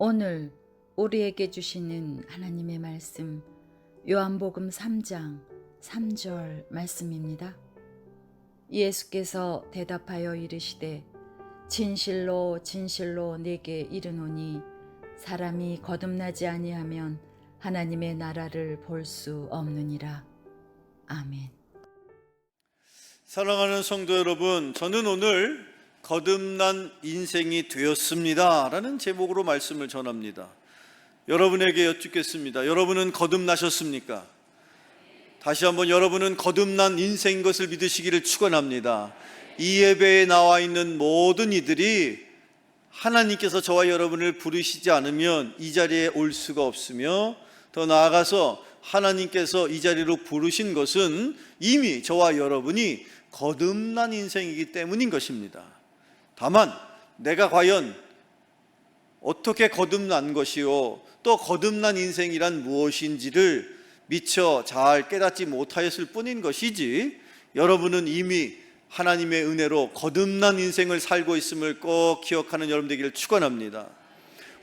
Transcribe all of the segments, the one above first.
오늘 우리에게 주시는 하나님의 말씀 요한복음 3장 3절 말씀입니다. 예수께서 대답하여 이르시되 진실로 진실로 네게 이르노니 사람이 거듭나지 아니하면 하나님의 나라를 볼 수 없느니라. 아멘. 사랑하는 성도 여러분, 저는 오늘 거듭난 인생이 되었습니다 라는 제목으로 말씀을 전합니다. 여러분에게 여쭙겠습니다. 여러분은 거듭나셨습니까? 다시 한번 여러분은 거듭난 인생인 것을 믿으시기를 축원합니다. 이 예배에 나와 있는 모든 이들이 하나님께서 저와 여러분을 부르시지 않으면 이 자리에 올 수가 없으며, 더 나아가서 하나님께서 이 자리로 부르신 것은 이미 저와 여러분이 거듭난 인생이기 때문인 것입니다. 다만 내가 과연 어떻게 거듭난 것이요, 또 거듭난 인생이란 무엇인지를 미처 잘 깨닫지 못하였을 뿐인 것이지, 여러분은 이미 하나님의 은혜로 거듭난 인생을 살고 있음을 꼭 기억하는 여러분 되기를 축원합니다.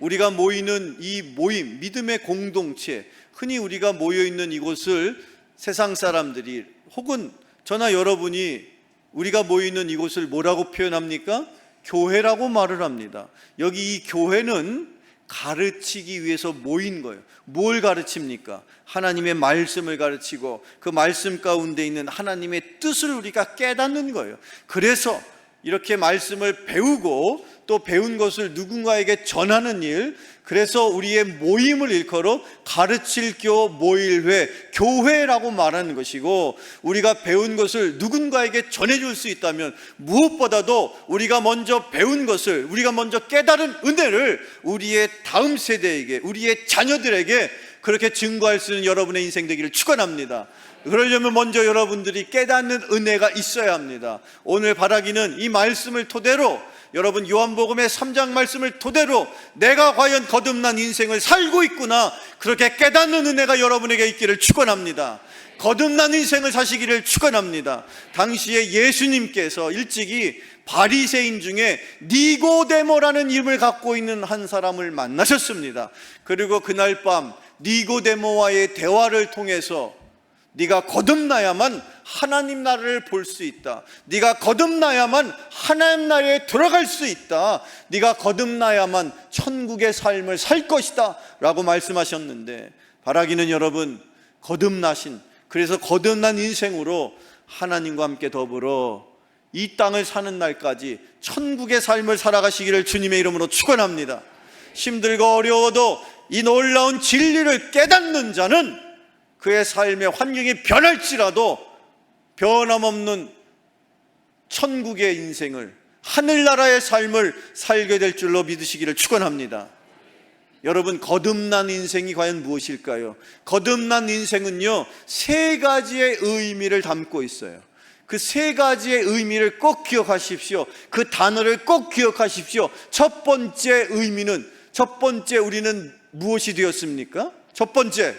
우리가 모이는 이 모임, 믿음의 공동체, 흔히 우리가 모여있는 이곳을 세상 사람들이 혹은 저나 여러분이 우리가 모이는 이곳을 뭐라고 표현합니까? 교회라고 말을 합니다. 여기 이 교회는 가르치기 위해서 모인 거예요. 뭘 가르칩니까? 하나님의 말씀을 가르치고 그 말씀 가운데 있는 하나님의 뜻을 우리가 깨닫는 거예요. 그래서 이렇게 말씀을 배우고 또 배운 것을 누군가에게 전하는 일, 그래서 우리의 모임을 일컬어 가르칠 교 모일회, 교회라고 말하는 것이고, 우리가 배운 것을 누군가에게 전해줄 수 있다면 무엇보다도 우리가 먼저 배운 것을, 우리가 먼저 깨달은 은혜를 우리의 다음 세대에게, 우리의 자녀들에게 그렇게 증거할 수 있는 여러분의 인생 되기를 축원합니다. 그러려면 먼저 여러분들이 깨닫는 은혜가 있어야 합니다. 오늘 바라기는 이 말씀을 토대로, 여러분 요한복음의 3장 말씀을 토대로 내가 과연 거듭난 인생을 살고 있구나, 그렇게 깨닫는 은혜가 여러분에게 있기를 축원합니다. 거듭난 인생을 사시기를 축원합니다. 당시에 예수님께서 일찍이 바리새인 중에 니고데모라는 이름을 갖고 있는 한 사람을 만나셨습니다. 그리고 그날 밤 니고데모와의 대화를 통해서 네가 거듭나야만 하나님 나라를 볼 수 있다. 네가 거듭나야만 하나님 나라에 들어갈 수 있다. 네가 거듭나야만 천국의 삶을 살 것이다 라고 말씀하셨는데, 바라기는 여러분 거듭나신, 그래서 거듭난 인생으로 하나님과 함께 더불어 이 땅을 사는 날까지 천국의 삶을 살아가시기를 주님의 이름으로 축원합니다. 힘들고 어려워도 이 놀라운 진리를 깨닫는 자는 그의 삶의 환경이 변할지라도 변함없는 천국의 인생을, 하늘나라의 삶을 살게 될 줄로 믿으시기를 축원합니다. 여러분, 거듭난 인생이 과연 무엇일까요? 거듭난 인생은요, 세 가지의 의미를 담고 있어요. 그 세 가지의 의미를 꼭 기억하십시오. 그 단어를 꼭 기억하십시오. 첫 번째 의미는, 첫 번째 우리는 무엇이 되었습니까? 첫 번째,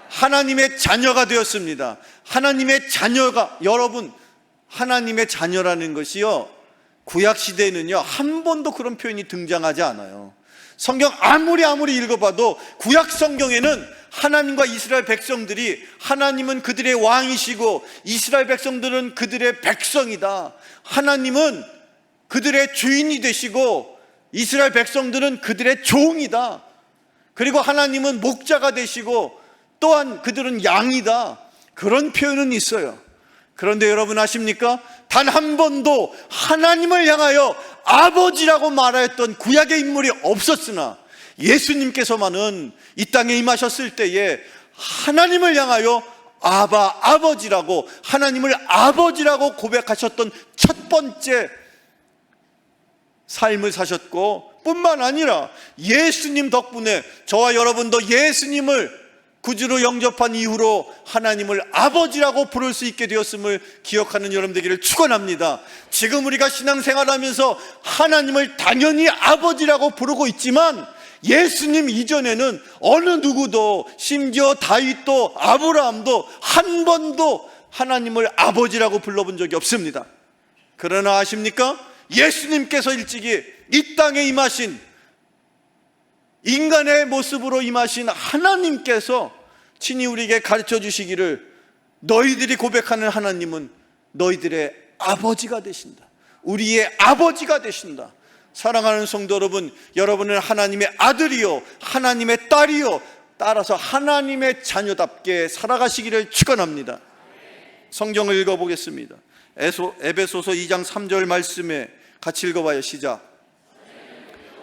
하나님의 자녀가 되었습니다. 하나님의 자녀가, 여러분 하나님의 자녀라는 것이요, 구약시대에는요 한 번도 그런 표현이 등장하지 않아요. 성경 아무리 읽어봐도 구약 성경에는 하나님과 이스라엘 백성들이, 하나님은 그들의 왕이시고 이스라엘 백성들은 그들의 백성이다, 하나님은 그들의 주인이 되시고 이스라엘 백성들은 그들의 종이다, 그리고 하나님은 목자가 되시고 또한 그들은 양이다, 그런 표현은 있어요. 그런데 여러분 아십니까? 단 한 번도 하나님을 향하여 아버지라고 말하였던 구약의 인물이 없었으나 예수님께서만은 이 땅에 임하셨을 때에 하나님을 향하여 아바, 아버지라고, 하나님을 아버지라고 고백하셨던 첫 번째 삶을 사셨고, 뿐만 아니라 예수님 덕분에 저와 여러분도 예수님을 구주로 영접한 이후로 하나님을 아버지라고 부를 수 있게 되었음을 기억하는 여러분 되기를 축원합니다. 지금 우리가 신앙생활하면서 하나님을 당연히 아버지라고 부르고 있지만 예수님 이전에는 어느 누구도, 심지어 다윗도 아브라함도 한 번도 하나님을 아버지라고 불러본 적이 없습니다. 그러나 아십니까? 예수님께서 일찍이 이 땅에 임하신 인간의 모습으로 임하신 하나님께서 친히 우리에게 가르쳐 주시기를 너희들이 고백하는 하나님은 너희들의 아버지가 되신다. 우리의 아버지가 되신다. 사랑하는 성도 여러분, 여러분은 하나님의 아들이요 하나님의 딸이요, 따라서 하나님의 자녀답게 살아가시기를 축원합니다. 성경을 읽어보겠습니다. 에베소서 2장 3절 말씀에 같이 읽어봐요. 시작.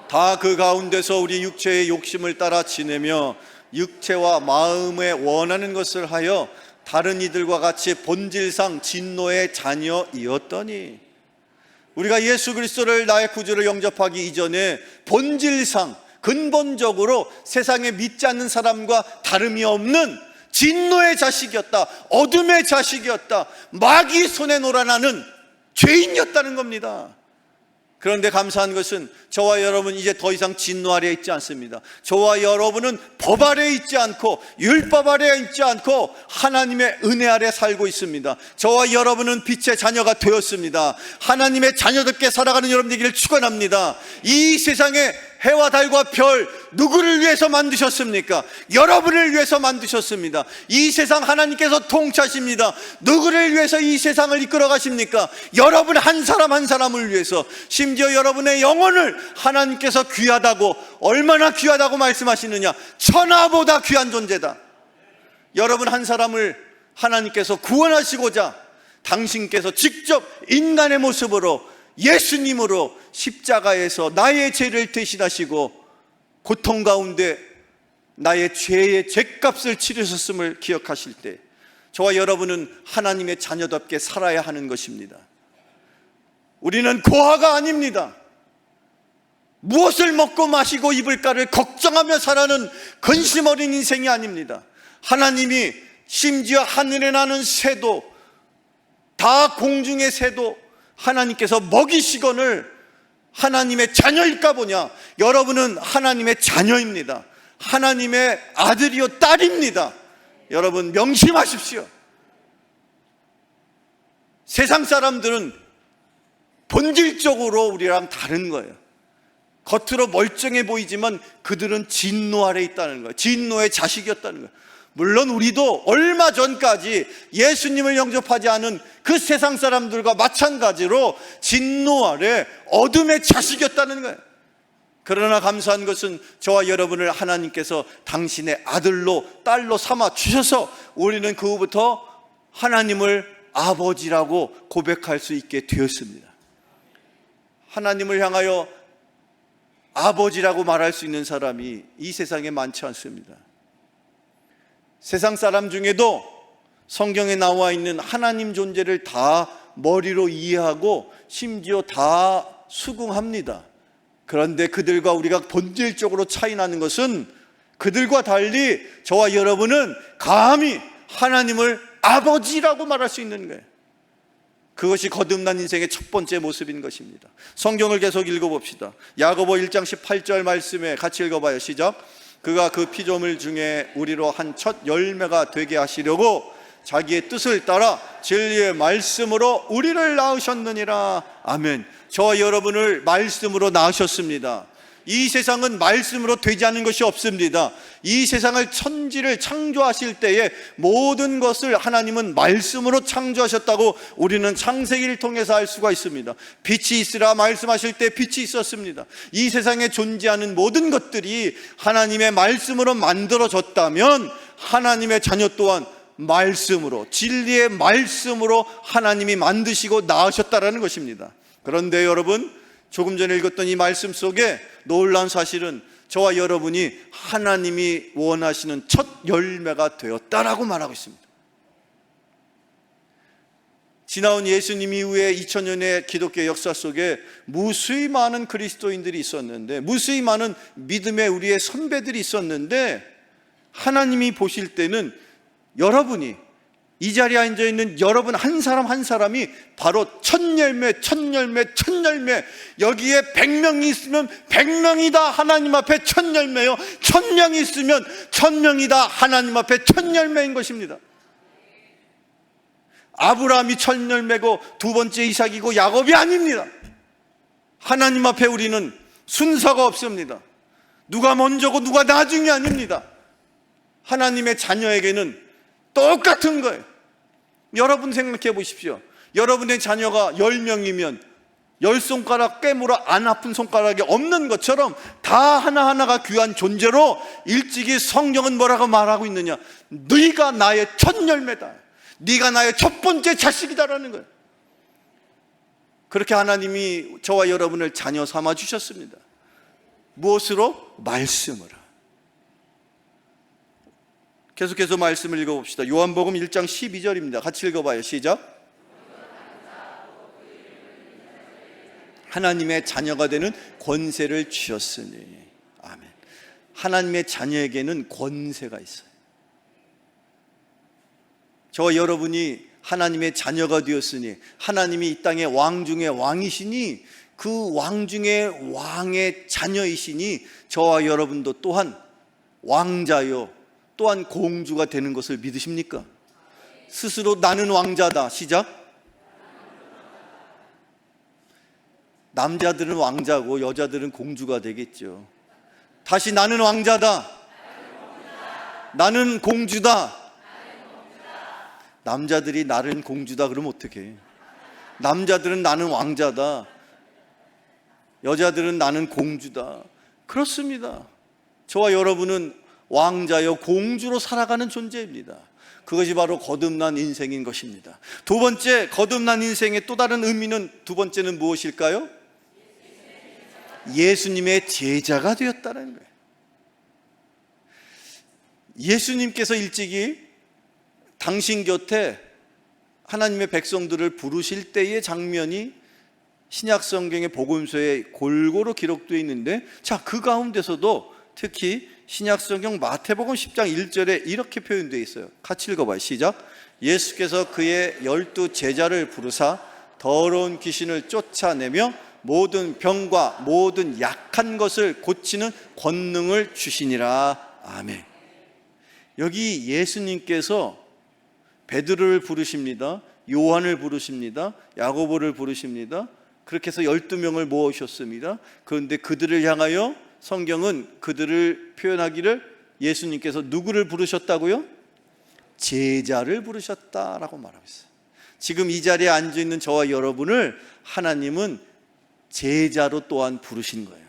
다 그 가운데서 우리 육체의 욕심을 따라 지내며 육체와 마음에 원하는 것을 하여 다른 이들과 같이 본질상 진노의 자녀이었더니, 우리가 예수 그리스도를 나의 구주를 영접하기 이전에 본질상 근본적으로 세상에 믿지 않는 사람과 다름이 없는 진노의 자식이었다. 어둠의 자식이었다. 마귀 손에 놀아나는 죄인이었다는 겁니다. 그런데 감사한 것은 저와 여러분 이제 더 이상 진노 아래에 있지 않습니다. 저와 여러분은 법 아래에 있지 않고 율법 아래에 있지 않고 하나님의 은혜 아래 살고 있습니다. 저와 여러분은 빛의 자녀가 되었습니다. 하나님의 자녀답게 살아가는 여러분 되기를 축원합니다. 이 세상에 해와 달과 별 누구를 위해서 만드셨습니까? 여러분을 위해서 만드셨습니다. 이 세상 하나님께서 통치하십니다. 누구를 위해서 이 세상을 이끌어 가십니까? 여러분 한 사람 한 사람을 위해서, 심지어 여러분의 영혼을 하나님께서 귀하다고, 얼마나 귀하다고 말씀하시느냐, 천하보다 귀한 존재다. 여러분 한 사람을 하나님께서 구원하시고자 당신께서 직접 인간의 모습으로 예수님으로 십자가에서 나의 죄를 대신하시고 고통 가운데 나의 죄의 죄값을 치르셨음을 기억하실 때 저와 여러분은 하나님의 자녀답게 살아야 하는 것입니다. 우리는 고아가 아닙니다. 무엇을 먹고 마시고 입을까를 걱정하며 살아가는 근심 어린 인생이 아닙니다. 하나님이 심지어 하늘에 나는 새도, 다 공중의 새도 하나님께서 먹이시거늘 하나님의 자녀일까 보냐? 여러분은 하나님의 자녀입니다. 하나님의 아들이요 딸입니다. 여러분 명심하십시오. 세상 사람들은 본질적으로 우리랑 다른 거예요. 겉으로 멀쩡해 보이지만 그들은 진노 아래 있다는 거예요. 진노의 자식이었다는 거예요. 물론 우리도 얼마 전까지 예수님을 영접하지 않은 그 세상 사람들과 마찬가지로 진노 아래 어둠의 자식이었다는 거예요. 그러나 감사한 것은 저와 여러분을 하나님께서 당신의 아들로 딸로 삼아 주셔서 우리는 그 후부터 하나님을 아버지라고 고백할 수 있게 되었습니다. 하나님을 향하여 아버지라고 말할 수 있는 사람이 이 세상에 많지 않습니다. 세상 사람 중에도 성경에 나와 있는 하나님 존재를 다 머리로 이해하고 심지어 다 수긍합니다. 그런데 그들과 우리가 본질적으로 차이 나는 것은 그들과 달리 저와 여러분은 감히 하나님을 아버지라고 말할 수 있는 거예요. 그것이 거듭난 인생의 첫 번째 모습인 것입니다. 성경을 계속 읽어봅시다. 야고보 1장 18절 말씀에 같이 읽어봐요. 시작. 그가 그 피조물 중에 우리로 한 첫 열매가 되게 하시려고 자기의 뜻을 따라 진리의 말씀으로 우리를 낳으셨느니라. 아멘. 저와 여러분을 말씀으로 낳으셨습니다. 이 세상은 말씀으로 되지 않은 것이 없습니다. 이 세상을 천지를 창조하실 때에 모든 것을 하나님은 말씀으로 창조하셨다고 우리는 창세기를 통해서 알 수가 있습니다. 빛이 있으라 말씀하실 때 빛이 있었습니다. 이 세상에 존재하는 모든 것들이 하나님의 말씀으로 만들어졌다면 하나님의 자녀 또한 말씀으로, 진리의 말씀으로 하나님이 만드시고 낳으셨다라는 것입니다. 그런데 여러분, 조금 전에 읽었던 이 말씀 속에 놀라운 사실은 저와 여러분이 하나님이 원하시는 첫 열매가 되었다라고 말하고 있습니다. 지나온 예수님 이후에 2000년의 기독교 역사 속에 무수히 많은 그리스도인들이 있었는데, 무수히 많은 믿음의 우리의 선배들이 있었는데, 하나님이 보실 때는 여러분이, 이 자리에 앉아있는 여러분 한 사람 한 사람이 바로 첫 열매, 여기에 100명이 있으면 100명이 다 하나님 앞에 첫 열매요, 1000명이 있으면 1000명이 다 하나님 앞에 첫 열매인 것입니다. 아브라함이 첫 열매고 두 번째 이삭이고 야곱이 아닙니다. 하나님 앞에 우리는 순서가 없습니다. 누가 먼저고 누가 나중이 아닙니다. 하나님의 자녀에게는 똑같은 거예요. 여러분 생각해 보십시오. 여러분의 자녀가 10명이면 10손가락 깨물어 안 아픈 손가락이 없는 것처럼 다 하나하나가 귀한 존재로 일찍이 성경은 뭐라고 말하고 있느냐? 네가 나의 첫 열매다. 네가 나의 첫 번째 자식이다라는 거예요. 그렇게 하나님이 저와 여러분을 자녀 삼아 주셨습니다. 무엇으로? 말씀으로. 계속해서 말씀을 읽어봅시다. 요한복음 1장 12절입니다. 같이 읽어봐요. 시작. 하나님의 자녀가 되는 권세를 주셨으니. 아멘. 하나님의 자녀에게는 권세가 있어요. 저와 여러분이 하나님의 자녀가 되었으니, 하나님이 이 땅의 왕 중의 왕이시니, 그 왕 중의 왕의 자녀이시니 저와 여러분도 또한 왕자요 또한 공주가 되는 것을 믿으십니까? 스스로 나는 왕자다. 시작. 남자들은 왕자고 여자들은 공주가 되겠죠. 다시 나는 왕자다. 나는 공주다. 남자들이 나는 공주다 그러면 어떡해? 남자들은 나는 왕자다. 여자들은 나는 공주다. 그렇습니다. 저와 여러분은 왕자여 공주로 살아가는 존재입니다. 그것이 바로 거듭난 인생인 것입니다. 두 번째, 거듭난 인생의 또 다른 의미는, 두 번째는 무엇일까요? 예수님의 제자가 되었다는 거예요. 예수님께서 일찍이 당신 곁에 하나님의 백성들을 부르실 때의 장면이 신약 성경의 복음서에 골고루 기록되어 있는데, 자, 그 가운데서도 특히 신약 성경 마태복음 10장 1절에 이렇게 표현되어 있어요. 같이 읽어봐요. 시작. 예수께서 그의 12 제자를 부르사 더러운 귀신을 쫓아내며 모든 병과 모든 약한 것을 고치는 권능을 주시니라. 아멘. 여기 예수님께서 베드로를 부르십니다. 요한을 부르십니다. 야고보를 부르십니다. 그렇게 해서 12명을 모으셨습니다. 그런데 그들을 향하여 성경은 그들을 표현하기를 예수님께서 누구를 부르셨다고요? 제자를 부르셨다라고 말하고 있어요. 지금 이 자리에 앉아있는 저와 여러분을 하나님은 제자로 또한 부르신 거예요.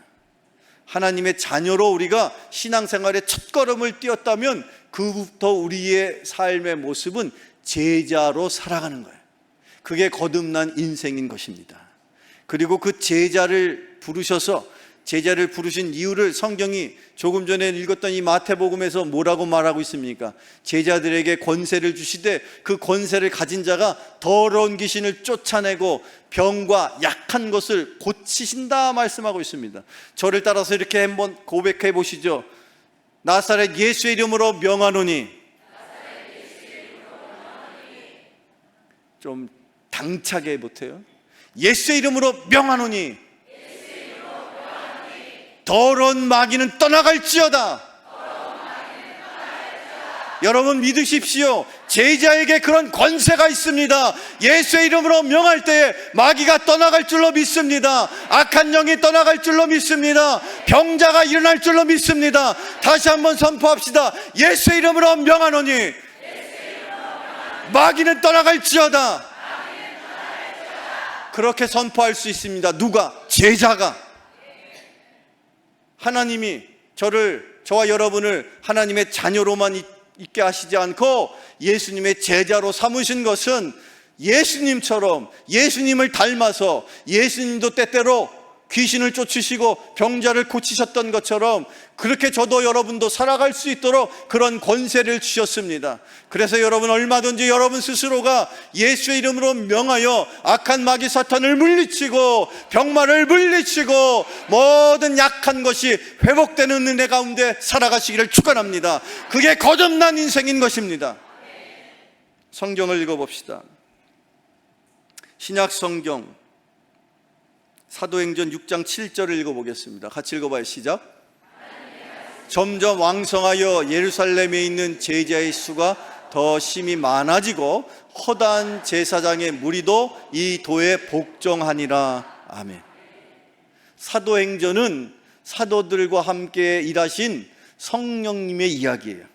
하나님의 자녀로 우리가 신앙생활의 첫걸음을 띄었다면 그부터 우리의 삶의 모습은 제자로 살아가는 거예요. 그게 거듭난 인생인 것입니다. 그리고 그 제자를 부르셔서, 제자를 부르신 이유를 성경이 조금 전에 읽었던 이 마태복음에서 뭐라고 말하고 있습니까? 제자들에게 권세를 주시되 그 권세를 가진 자가 더러운 귀신을 쫓아내고 병과 약한 것을 고치신다 말씀하고 있습니다. 저를 따라서 이렇게 한번 고백해 보시죠. 나사렛 예수의 이름으로 명하노니. 좀 당차게 못해요. 예수의 이름으로 명하노니 더러운 마귀는 떠나갈지어다. 여러분 믿으십시오. 제자에게 그런 권세가 있습니다. 예수의 이름으로 명할 때에 마귀가 떠나갈 줄로 믿습니다. 악한 영이 떠나갈 줄로 믿습니다. 병자가 일어날 줄로 믿습니다. 다시 한번 선포합시다. 예수의 이름으로 명하노니 마귀는 떠나갈지어다. 그렇게 선포할 수 있습니다. 누가? 제자가. 하나님이 저와 여러분을 하나님의 자녀로만 있게 하시지 않고 예수님의 제자로 삼으신 것은 예수님처럼, 예수님을 닮아서 예수님도 때때로 귀신을 쫓으시고 병자를 고치셨던 것처럼 그렇게 저도 여러분도 살아갈 수 있도록 그런 권세를 주셨습니다. 그래서 여러분 얼마든지 여러분 스스로가 예수의 이름으로 명하여 악한 마귀 사탄을 물리치고 병마를 물리치고 모든 약한 것이 회복되는 은혜 가운데 살아가시기를 축원합니다. 그게 거듭난 인생인 것입니다. 성경을 읽어봅시다. 신약 성경 사도행전 6장 7절을 읽어보겠습니다. 같이 읽어봐요. 시작. 점점 왕성하여 예루살렘에 있는 제자의 수가 더 심히 많아지고 허다한 제사장의 무리도 이 도에 복종하니라. 아멘. 사도행전은 사도들과 함께 일하신 성령님의 이야기예요.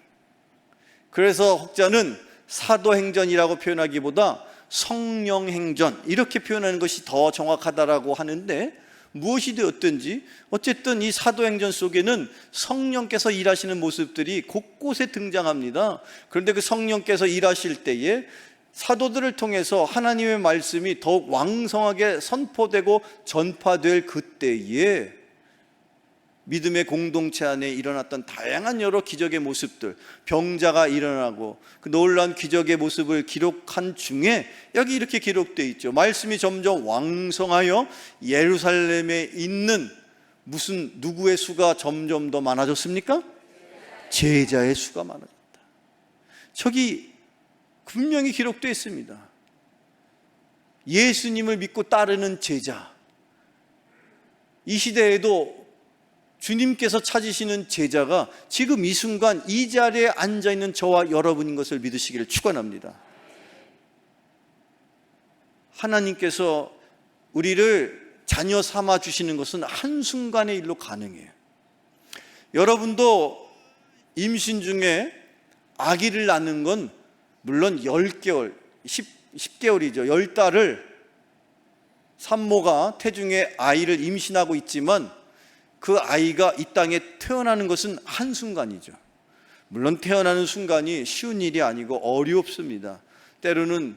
그래서 혹자는 사도행전이라고 표현하기보다 성령행전 이렇게 표현하는 것이 더 정확하다라고 하는데, 무엇이 되었든지 어쨌든 이 사도행전 속에는 성령께서 일하시는 모습들이 곳곳에 등장합니다. 그런데 그 성령께서 일하실 때에 사도들을 통해서 하나님의 말씀이 더욱 왕성하게 선포되고 전파될 그때에 믿음의 공동체 안에 일어났던 다양한 여러 기적의 모습들, 병자가 일어나고 그 놀라운 기적의 모습을 기록한 중에 여기 이렇게 기록되어 있죠. 말씀이 점점 왕성하여 예루살렘에 있는 무슨 누구의 수가 점점 더 많아졌습니까? 제자의 수가 많아졌다. 저기 분명히 기록되어 있습니다. 예수님을 믿고 따르는 제자, 이 시대에도 주님께서 찾으시는 제자가 지금 이 순간 이 자리에 앉아있는 저와 여러분인 것을 믿으시기를 축원합니다. 하나님께서 우리를 자녀 삼아 주시는 것은 한순간의 일로 가능해요. 여러분도 임신 중에 아기를 낳는 건 물론 10개월, 10개월이죠. 10달을 산모가 태중에 아이를 임신하고 있지만 그 아이가 이 땅에 태어나는 것은 한순간이죠. 물론 태어나는 순간이 쉬운 일이 아니고 어렵습니다. 때로는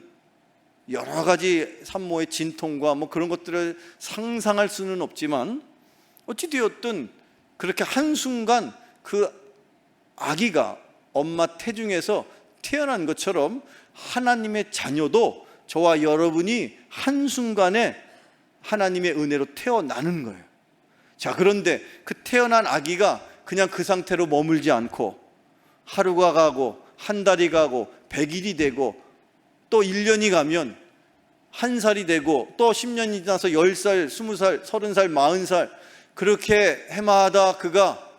여러 가지 산모의 진통과 그런 것들을 상상할 수는 없지만 어찌되었든 그렇게 한순간 그 아기가 엄마 태중에서 태어난 것처럼 하나님의 자녀도 저와 여러분이 한순간에 하나님의 은혜로 태어나는 거예요. 자, 그런데 그 태어난 아기가 그냥 그 상태로 머물지 않고 하루가 가고 한 달이 가고 100일이 되고 또 1년이 가면 1살이 되고 또 10년이 지나서 10살, 20살, 30살, 40살 그렇게 해마다 그가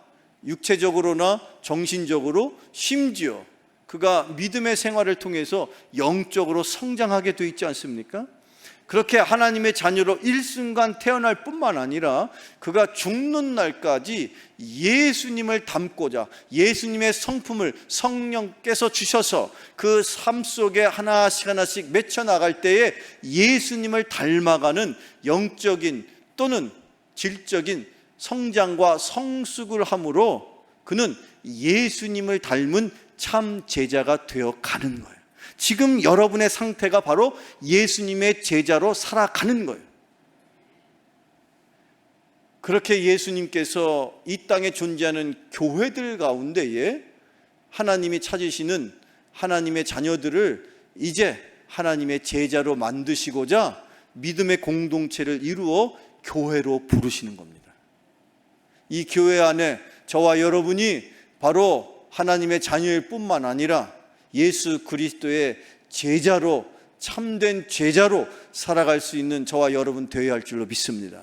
육체적으로나 정신적으로 심지어 그가 믿음의 생활을 통해서 영적으로 성장하게 되어 있지 않습니까? 그렇게 하나님의 자녀로 일순간 태어날 뿐만 아니라 그가 죽는 날까지 예수님을 닮고자 예수님의 성품을 성령께서 주셔서 그 삶 속에 하나씩 하나씩 맺혀나갈 때에 예수님을 닮아가는 영적인 또는 질적인 성장과 성숙을 함으로 그는 예수님을 닮은 참 제자가 되어 가는 거예요. 지금 여러분의 상태가 바로 예수님의 제자로 살아가는 거예요. 그렇게 예수님께서 이 땅에 존재하는 교회들 가운데에 하나님이 찾으시는 하나님의 자녀들을 이제 하나님의 제자로 만드시고자 믿음의 공동체를 이루어 교회로 부르시는 겁니다. 이 교회 안에 저와 여러분이 바로 하나님의 자녀일 뿐만 아니라 예수 그리스도의 제자로 참된 제자로 살아갈 수 있는 저와 여러분 되어야 할 줄로 믿습니다.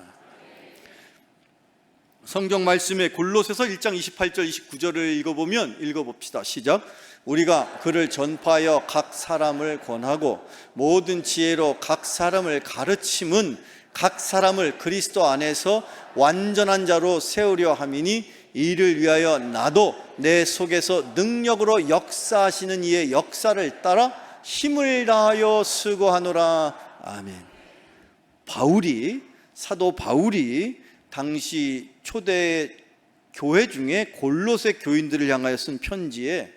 성경 말씀에 골로새서 1장 28절 29절을 읽어봅시다. 시작. 우리가 그를 전파하여 각 사람을 권하고 모든 지혜로 각 사람을 가르침은 각 사람을 그리스도 안에서 완전한 자로 세우려 함이니 이를 위하여 나도 내 속에서 능력으로 역사하시는 이의 역사를 따라 힘을 다하여 수고하노라. 아멘. 사도 바울이 당시 초대 교회 중에 골로새 교인들을 향하여 쓴 편지에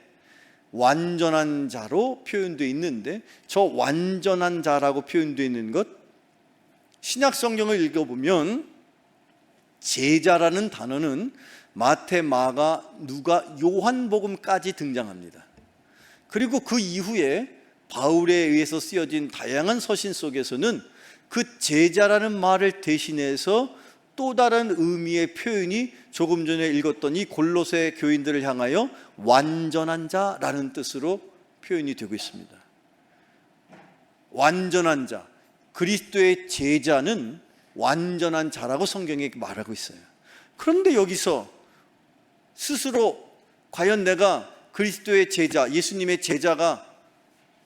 완전한 자로 표현되어 있는데, 저 완전한 자라고 표현되어 있는 것, 신약 성경을 읽어보면 제자라는 단어는 마태, 마가, 누가, 요한복음까지 등장합니다. 그리고 그 이후에 바울에 의해서 쓰여진 다양한 서신 속에서는 그 제자라는 말을 대신해서 또 다른 의미의 표현이 조금 전에 읽었던 이 골로새 교인들을 향하여 완전한 자라는 뜻으로 표현이 되고 있습니다. 완전한 자, 그리스도의 제자는 완전한 자라고 성경에 말하고 있어요. 그런데 여기서 스스로 과연 내가 그리스도의 제자, 예수님의 제자가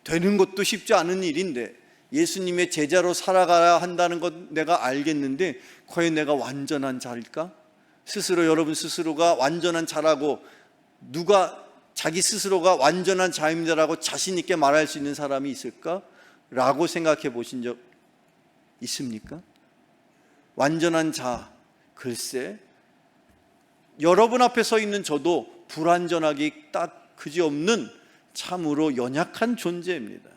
되는 것도 쉽지 않은 일인데, 예수님의 제자로 살아가야 한다는 것 내가 알겠는데 과연 내가 완전한 자일까? 스스로 여러분 스스로가 완전한 자라고 누가 자기 스스로가 완전한 자입니다라고 자신 있게 말할 수 있는 사람이 있을까? 라고 생각해 보신 적 있습니까? 완전한 자, 글쎄 여러분 앞에 서 있는 저도 불완전하기 딱 그지없는 참으로 연약한 존재입니다.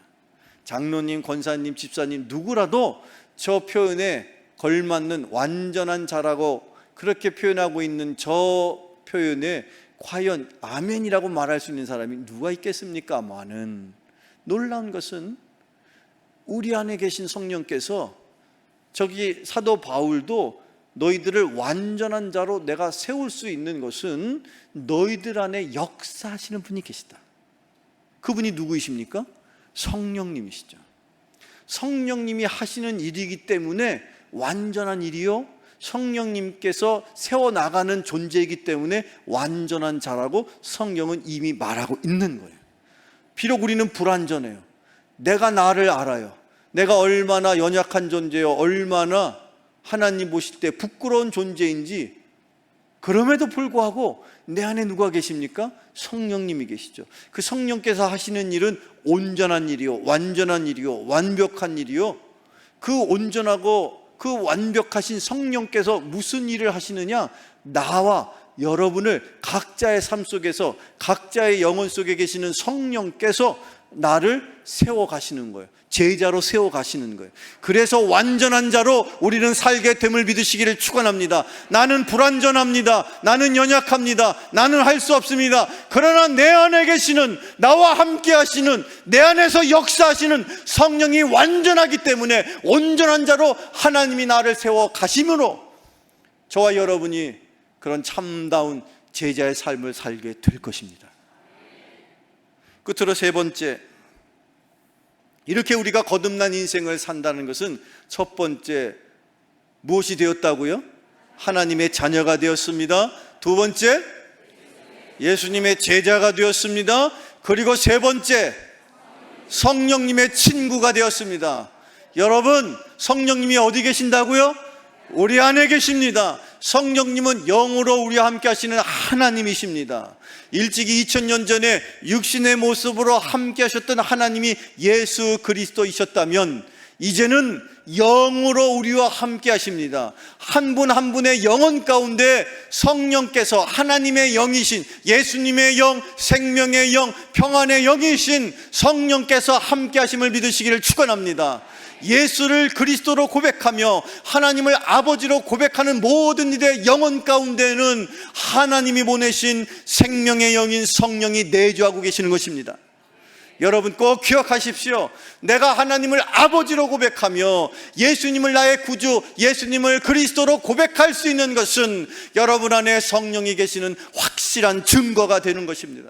장로님, 권사님, 집사님 누구라도 저 표현에 걸맞는 완전한 자라고 그렇게 표현하고 있는 저 표현에 과연 아멘이라고 말할 수 있는 사람이 누가 있겠습니까마는 놀라운 것은 우리 안에 계신 성령께서 저기 사도 바울도 너희들을 완전한 자로 내가 세울 수 있는 것은 너희들 안에 역사하시는 분이 계시다. 그분이 누구이십니까? 성령님이시죠. 성령님이 하시는 일이기 때문에 완전한 일이요, 성령님께서 세워나가는 존재이기 때문에 완전한 자라고 성경은 이미 말하고 있는 거예요. 비록 우리는 불완전해요. 내가 나를 알아요. 내가 얼마나 연약한 존재요, 얼마나 하나님 보실 때 부끄러운 존재인지. 그럼에도 불구하고 내 안에 누가 계십니까? 성령님이 계시죠. 그 성령께서 하시는 일은 온전한 일이요, 완전한 일이요, 완벽한 일이요. 그 온전하고 그 완벽하신 성령께서 무슨 일을 하시느냐? 나와 여러분을 각자의 삶 속에서 각자의 영혼 속에 계시는 성령께서 나를 세워가시는 거예요. 제자로 세워가시는 거예요. 그래서 완전한 자로 우리는 살게 됨을 믿으시기를 축원합니다. 나는 불완전합니다. 나는 연약합니다. 나는 할 수 없습니다. 그러나 내 안에 계시는, 나와 함께 하시는, 내 안에서 역사하시는 성령이 완전하기 때문에 온전한 자로 하나님이 나를 세워가심으로 저와 여러분이 그런 참다운 제자의 삶을 살게 될 것입니다. 끝으로 세 번째, 이렇게 우리가 거듭난 인생을 산다는 것은 첫 번째 무엇이 되었다고요? 하나님의 자녀가 되었습니다. 두 번째, 예수님의 제자가 되었습니다. 그리고 세 번째, 성령님의 친구가 되었습니다. 여러분, 성령님이 어디 계신다고요? 우리 안에 계십니다. 성령님은 영으로 우리와 함께 하시는 하나님이십니다. 일찍이 2000년 전에 육신의 모습으로 함께 하셨던 하나님이 예수 그리스도이셨다면 이제는 영으로 우리와 함께 하십니다. 한 분 한 분의 영혼 가운데 성령께서 하나님의 영이신, 예수님의 영, 생명의 영, 평안의 영이신 성령께서 함께 하심을 믿으시기를 축원합니다. 예수를 그리스도로 고백하며 하나님을 아버지로 고백하는 모든 이들의 영혼 가운데는 하나님이 보내신 생명의 영인 성령이 내주하고 계시는 것입니다. 여러분 꼭 기억하십시오. 내가 하나님을 아버지로 고백하며 예수님을 나의 구주, 예수님을 그리스도로 고백할 수 있는 것은 여러분 안에 성령이 계시는 확실한 증거가 되는 것입니다.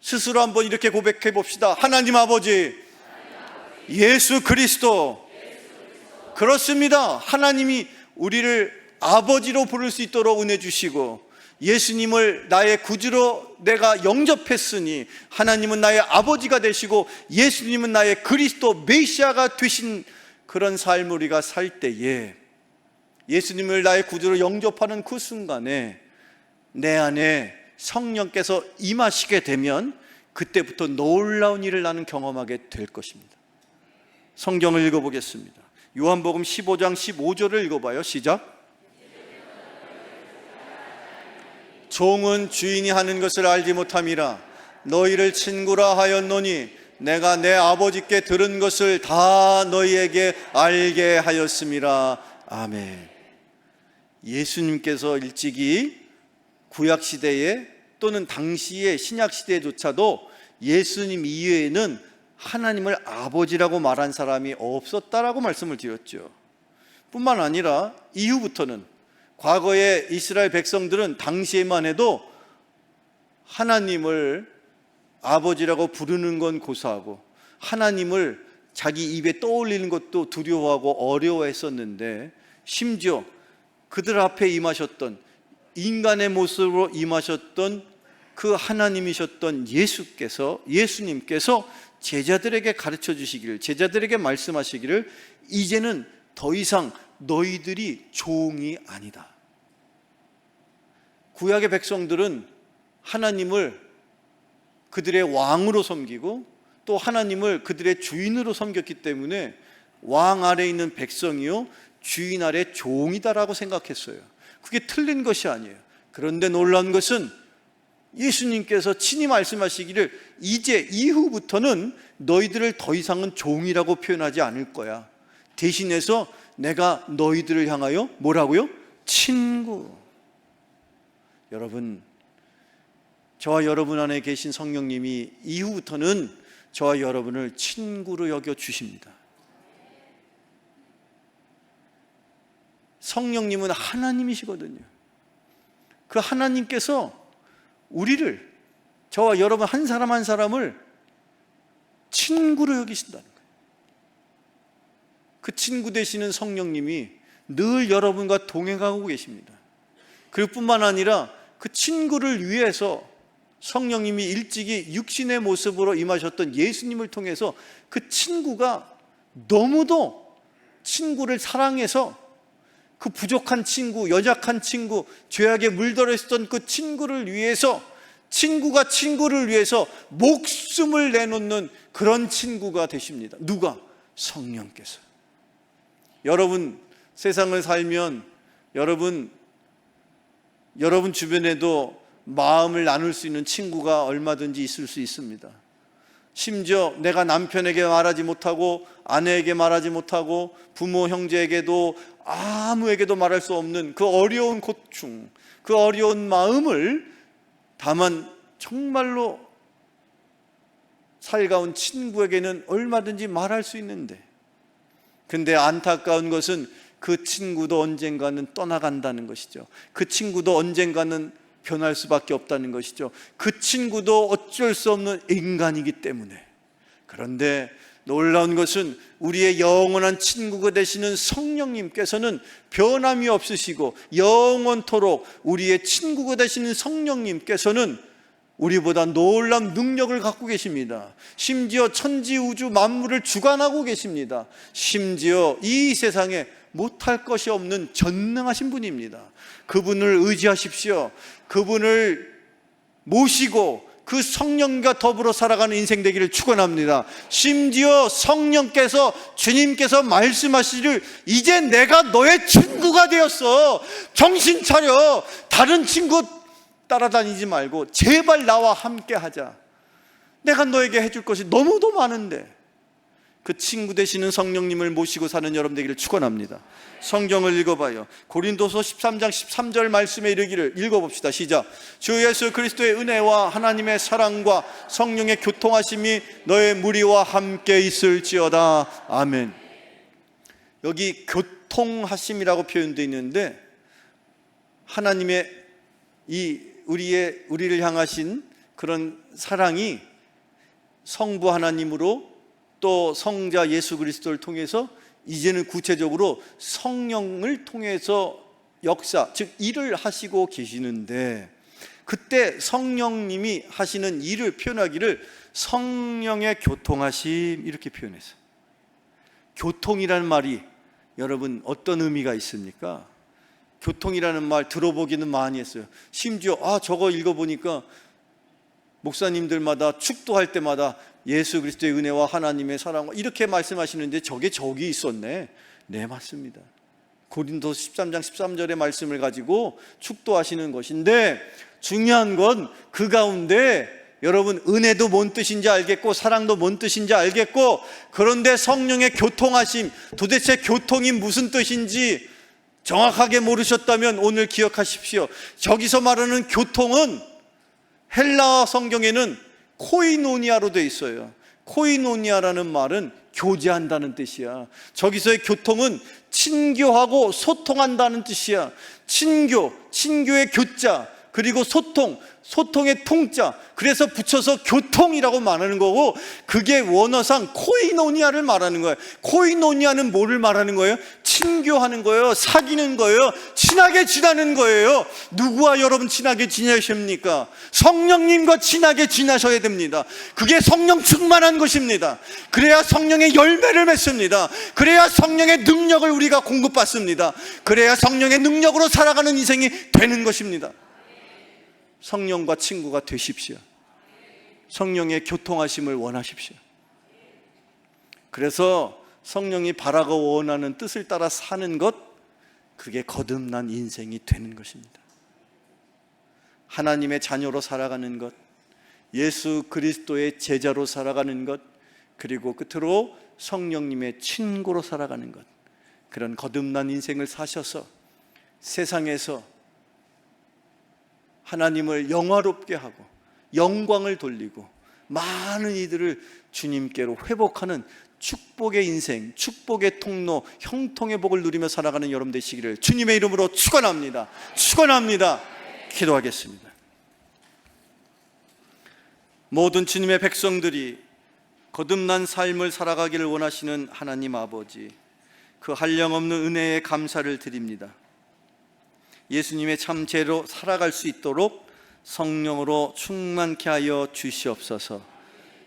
스스로 한번 이렇게 고백해 봅시다. 하나님 아버지, 예수 그리스도. 그렇습니다. 하나님이 우리를 아버지로 부를 수 있도록 은혜 주시고 예수님을 나의 구주로 내가 영접했으니 하나님은 나의 아버지가 되시고 예수님은 나의 그리스도 메시아가 되신 그런 삶을 우리가 살 때에 예수님을 나의 구주로 영접하는 그 순간에 내 안에 성령께서 임하시게 되면 그때부터 놀라운 일을 나는 경험하게 될 것입니다. 성경을 읽어보겠습니다. 요한복음 15장 15절을 읽어봐요. 시작. 종은 주인이 하는 것을 알지 못함이라 너희를 친구라 하였노니 내가 내 아버지께 들은 것을 다 너희에게 알게 하였음이라. 아멘. 예수님께서 일찍이 구약시대에 또는 당시의 신약시대조차도 예수님 이외에는 하나님을 아버지라고 말한 사람이 없었다라고 말씀을 드렸죠. 뿐만 아니라 이후부터는 과거의 이스라엘 백성들은 당시에만 해도 하나님을 아버지라고 부르는 건 고사하고 하나님을 자기 입에 떠올리는 것도 두려워하고 어려워했었는데 심지어 그들 앞에 임하셨던 인간의 모습으로 임하셨던 그 하나님이셨던 예수님께서 제자들에게 가르쳐 주시기를, 제자들에게 말씀하시기를 이제는 더 이상 너희들이 종이 아니다. 구약의 백성들은 하나님을 그들의 왕으로 섬기고 또 하나님을 그들의 주인으로 섬겼기 때문에 왕 아래에 있는 백성이요 주인 아래 종이다라고 생각했어요. 그게 틀린 것이 아니에요. 그런데 놀라운 것은 예수님께서 친히 말씀하시기를 이제 이후부터는 너희들을 더 이상은 종이라고 표현하지 않을 거야. 대신해서 내가 너희들을 향하여 뭐라고요? 친구. 여러분, 저와 여러분 안에 계신 성령님이 이후부터는 저와 여러분을 친구로 여겨 주십니다. 성령님은 하나님이시거든요. 그 하나님께서 우리를, 저와 여러분 한 사람 한 사람을 친구로 여기신다는 거예요. 그 친구 되시는 성령님이 늘 여러분과 동행하고 계십니다. 그리고 뿐만 아니라 그 친구를 위해서 성령님이 일찍이 육신의 모습으로 임하셨던 예수님을 통해서 그 친구가 너무도 친구를 사랑해서 그 부족한 친구, 연약한 친구, 죄악에 물들어 있었던 그 친구를 위해서, 친구가 친구를 위해서 목숨을 내놓는 그런 친구가 되십니다. 누가? 성령께서. 여러분 세상을 살면 여러분 주변에도 마음을 나눌 수 있는 친구가 얼마든지 있을 수 있습니다. 심지어 내가 남편에게 말하지 못하고 아내에게 말하지 못하고 부모 형제에게도 아무에게도 말할 수 없는 그 어려운 고충, 그 어려운 마음을 다만 정말로 살가운 친구에게는 얼마든지 말할 수 있는데, 근데 안타까운 것은 그 친구도 언젠가는 떠나간다는 것이죠. 그 친구도 언젠가는 변할 수밖에 없다는 것이죠. 그 친구도 어쩔 수 없는 인간이기 때문에. 그런데 놀라운 것은 우리의 영원한 친구가 되시는 성령님께서는 변함이 없으시고 영원토록 우리의 친구가 되시는 성령님께서는 우리보다 놀라운 능력을 갖고 계십니다. 심지어 천지우주 만물을 주관하고 계십니다. 심지어 이 세상에 못할 것이 없는 전능하신 분입니다. 그분을 의지하십시오. 그분을 모시고 그 성령과 더불어 살아가는 인생 되기를 축원합니다. 심지어 성령께서, 주님께서 말씀하시기를 이제 내가 너의 친구가 되었어. 정신 차려. 다른 친구 따라다니지 말고 제발 나와 함께 하자. 내가 너에게 해줄 것이 너무도 많은데. 그 친구 되시는 성령님을 모시고 사는 여러분 되기를 축원합니다. 성경을 읽어봐요. 고린도서 13장 13절 말씀에 이르기를 읽어봅시다. 시작. 주 예수 그리스도의 은혜와 하나님의 사랑과 성령의 교통하심이 너의 무리와 함께 있을지어다. 아멘. 여기 교통하심이라고 표현되어 있는데, 하나님의 이 우리를 향하신 그런 사랑이 성부 하나님으로 또 성자 예수 그리스도를 통해서 이제는 구체적으로 성령을 통해서 역사, 즉 일을 하시고 계시는데, 그때 성령님이 하시는 일을 표현하기를 성령의 교통하심 이렇게 표현했어요. 교통이라는 말이 여러분 어떤 의미가 있습니까? 교통이라는 말 들어보기는 많이 했어요. 심지어 저거 읽어보니까 목사님들마다 축도할 때마다 예수 그리스도의 은혜와 하나님의 사랑과 이렇게 말씀하시는데 저게 저기 있었네. 네, 맞습니다. 고린도서 13장 13절의 말씀을 가지고 축도하시는 것인데, 중요한 건 그 가운데 여러분 은혜도 뭔 뜻인지 알겠고 사랑도 뭔 뜻인지 알겠고, 그런데 성령의 교통하심, 도대체 교통이 무슨 뜻인지 정확하게 모르셨다면 오늘 기억하십시오. 저기서 말하는 교통은 헬라어 성경에는 코이노니아로 되어 있어요. 코이노니아라는 말은 교제한다는 뜻이야. 저기서의 교통은 친교하고 소통한다는 뜻이야. 친교의 교자, 그리고 소통의 통자, 그래서 붙여서 교통이라고 말하는 거고, 그게 원어상 코이노니아를 말하는 거예요. 코이노니아는 뭐를 말하는 거예요? 친교하는 거예요. 사귀는 거예요. 친하게 지내는 거예요. 누구와 여러분 친하게 지내십니까? 성령님과 친하게 지내셔야 됩니다. 그게 성령 충만한 것입니다. 그래야 성령의 열매를 맺습니다. 그래야 성령의 능력을 우리가 공급받습니다. 그래야 성령의 능력으로 살아가는 인생이 되는 것입니다. 성령과 친구가 되십시오. 성령의 교통하심을 원하십시오. 그래서 성령이 바라고 원하는 뜻을 따라 사는 것, 그게 거듭난 인생이 되는 것입니다. 하나님의 자녀로 살아가는 것, 예수 그리스도의 제자로 살아가는 것, 그리고 끝으로 성령님의 친구로 살아가는 것, 그런 거듭난 인생을 사셔서 세상에서 하나님을 영화롭게 하고 영광을 돌리고 많은 이들을 주님께로 회복하는 축복의 인생, 축복의 통로, 형통의 복을 누리며 살아가는 여러분 되시기를 주님의 이름으로 축원합니다. 축원합니다. 기도하겠습니다. 모든 주님의 백성들이 거듭난 삶을 살아가기를 원하시는 하나님 아버지, 그 한량없는 은혜에 감사를 드립니다. 예수님의 참 제로 살아갈 수 있도록 성령으로 충만케 하여 주시옵소서.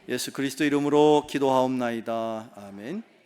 예수 그리스도 이름으로 기도하옵나이다. 아멘.